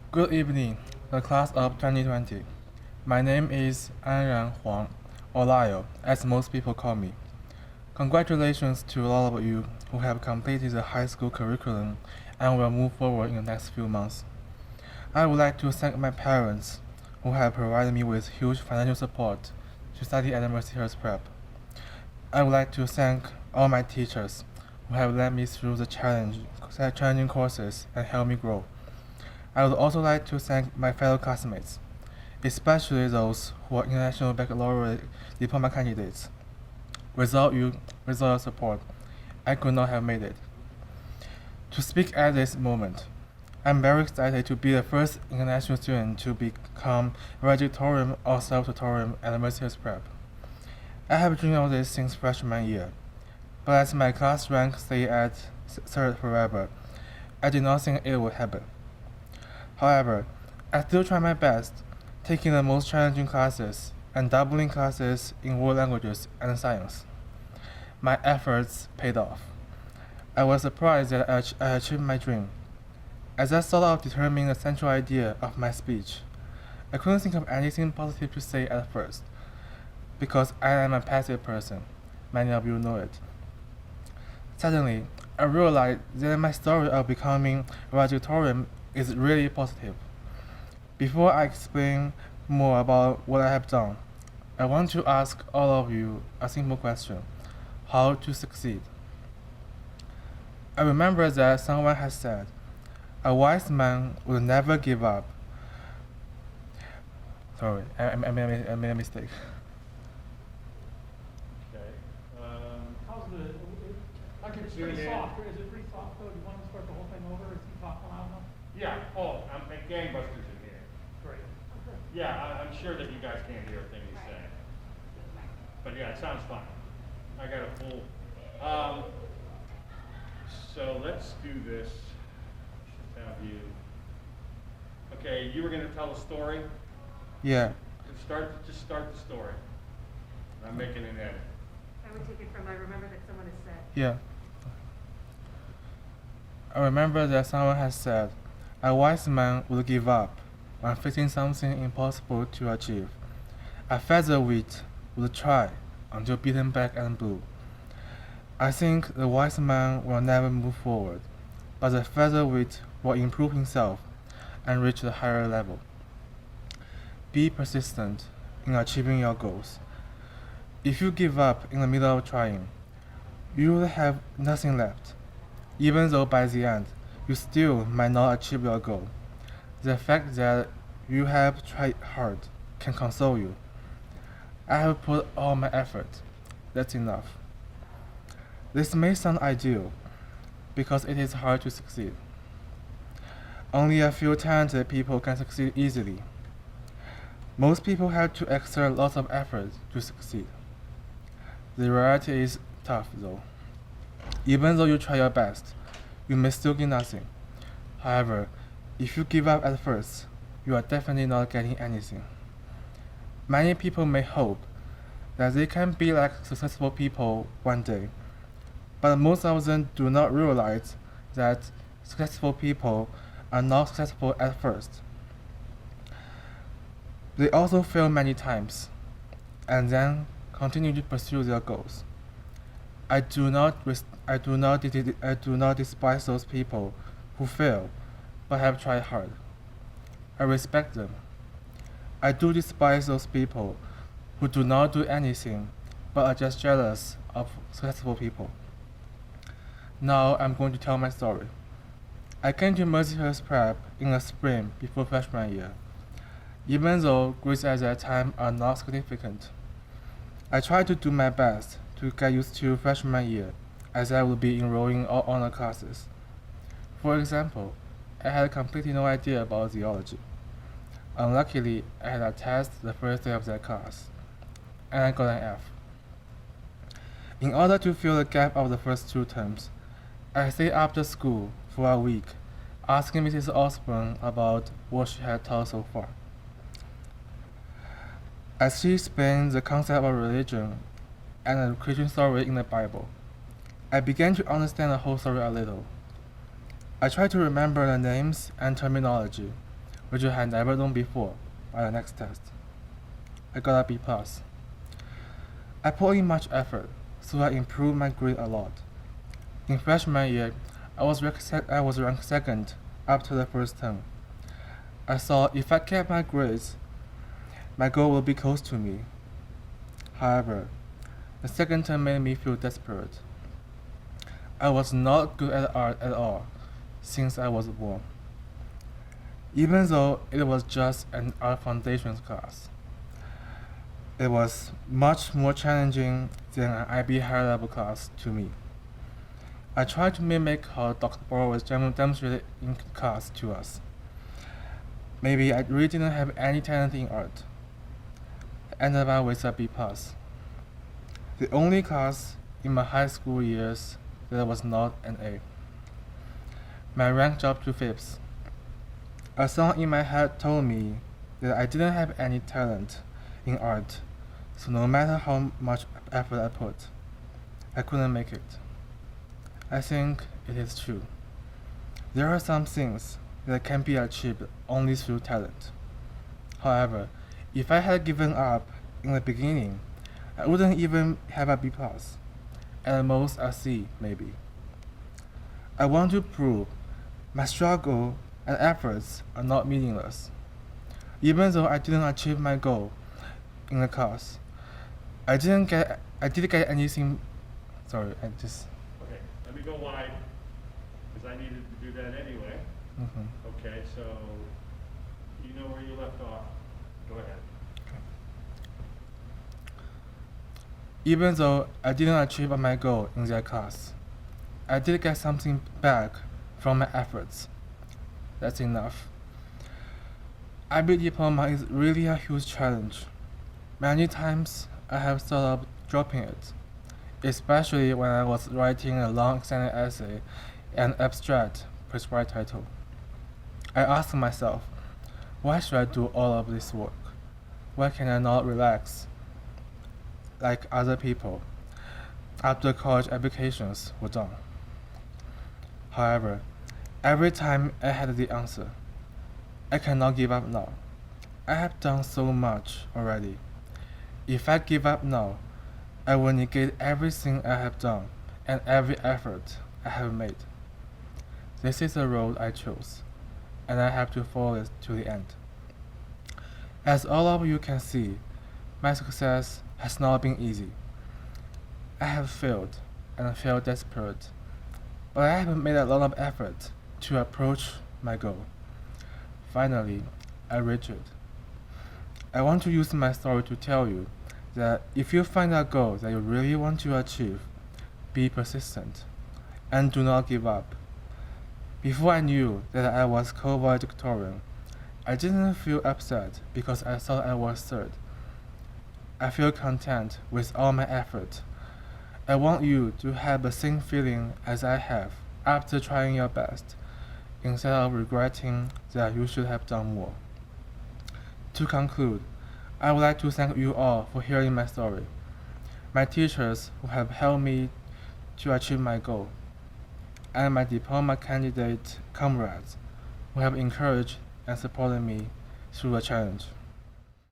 Good evening, the class of 2020. My name is Anran Huang, or Lyle, as most people call me. Congratulations to all of you who have completed the high school curriculum and will move forward in the next few months. I would like to thank my parents, who have provided me with huge financial support to study at Mercyhurst Prep. I would like to thank all my teachers, who have led me through the challenging courses and helped me grow. I would also like to thank my fellow classmates, especially those who are international baccalaureate diploma candidates. Without your support, I could not have made it. To speak at this moment, I'm very excited to be the first international student to become valedictorian or salutatorian at Mercyhurst Prep. I have dreamed of this since freshman year, but as my class rank stayed at third forever, I did not think it would happen. However, I still try my best, taking the most challenging classes and doubling classes in world languages and science. My efforts paid off. I was surprised that I achieved my dream. As I thought of determining the central idea of my speech, I couldn't think of anything positive to say at first, because I am a passive person. Many of you know it. Suddenly, I realized that my story of becoming valedictorian is really positive. Before I explain more about what I have done, I want to ask all of you a simple question: how to succeed? I remember that someone has said, a wise man will never give up. Sorry, I made a mistake. Okay. How's the, like it's pretty soft, is it pretty soft though? Do you want to start the whole thing over? Is he talking loud enough? Yeah, I'm gangbusters in here. Great. Okay. Yeah, I'm sure that you guys can't hear everything he's saying. But yeah, it sounds fine. I got a full, so let's do this. Just have you, okay, you were gonna tell a story? Yeah. Just start the story. I'm making an edit. I would take it from, I remember that someone has said. Yeah. I remember that someone has said, a wise man would give up when facing something impossible to achieve. A featherweight would try until beaten back and blue. I think the wise man will never move forward, but the featherweight will improve himself and reach a higher level. Be persistent in achieving your goals. If you give up in the middle of trying, you will have nothing left, even though by the end, you still might not achieve your goal. The fact that you have tried hard can console you. I have put all my effort. That's enough. This may sound ideal, because it is hard to succeed. Only a few talented people can succeed easily. Most people have to exert lots of effort to succeed. The reality is tough, though. Even though you try your best, you may still get nothing. However, if you give up at first, you are definitely not getting anything. Many people may hope that they can be like successful people one day, but most of them do not realize that successful people are not successful at first. They also fail many times, and then continue to pursue their goals. I do not despise those people who fail, but have tried hard. I respect them. I do despise those people who do not do anything, but are just jealous of successful people. Now I'm going to tell my story. I came to Mercyhurst Prep in the spring before freshman year. Even though grades at that time are not significant, I tried to do my best to get used to freshman year, as I would be enrolling all honor classes. For example, I had completely no idea about zoology. Unluckily, I had a test the first day of that class, and I got an F. In order to fill the gap of the first 2 terms, I stayed after school for a week, asking Mrs. Osborne about what she had taught so far. As she explained the concept of religion and the Christian story in the Bible, I began to understand the whole story a little. I tried to remember the names and terminology, which I had never done before, by the next test. I got a B+. I put in much effort, so I improved my grade a lot. In freshman year, I was ranked second up to the first term. I thought if I kept my grades, my goal would be close to me. However, the second term made me feel desperate. I was not good at art at all since I was born, even though it was just an art foundations class. It was much more challenging than an IB higher level class to me. I tried to mimic how Dr. Borowitz demonstrated in class to us. Maybe I really didn't have any talent in art. I ended up with a B+. The only class in my high school years that was not an A. My rank dropped to 5th. A song in my head told me that I didn't have any talent in art, so no matter how much effort I put, I couldn't make it. I think it is true. There are some things that can be achieved only through talent. However, if I had given up in the beginning, I wouldn't even have a B+, at most a C maybe. I want to prove my struggle and efforts are not meaningless. Even though I didn't achieve my goal in the class, I did get anything. Sorry, Okay, let me go wide, because I needed to do that anyway. Okay, so you know where you left off. Go ahead. Even though I didn't achieve my goal in that class, I did get something back from my efforts. That's enough. IB diploma is really a huge challenge. Many times I have thought of dropping it, especially when I was writing a long extended essay and abstract prescribed title. I asked myself, why should I do all of this work? Why can I not relax like other people after college applications were done? However, every time I had the answer, I cannot give up now. I have done so much already. If I give up now, I will negate everything I have done and every effort I have made. This is the road I chose, and I have to follow it to the end. As all of you can see, my success has not been easy. I have failed and felt desperate, but I have made a lot of effort to approach my goal. Finally, I reached it. I want to use my story to tell you that if you find a goal that you really want to achieve, be persistent and do not give up. Before I knew that I was co-valedictorian, I didn't feel upset because I thought I was third. I feel content with all my effort. I want you to have the same feeling as I have after trying your best, instead of regretting that you should have done more. To conclude, I would like to thank you all for hearing my story, my teachers who have helped me to achieve my goal, and my diploma candidate comrades who have encouraged and supported me through the challenge.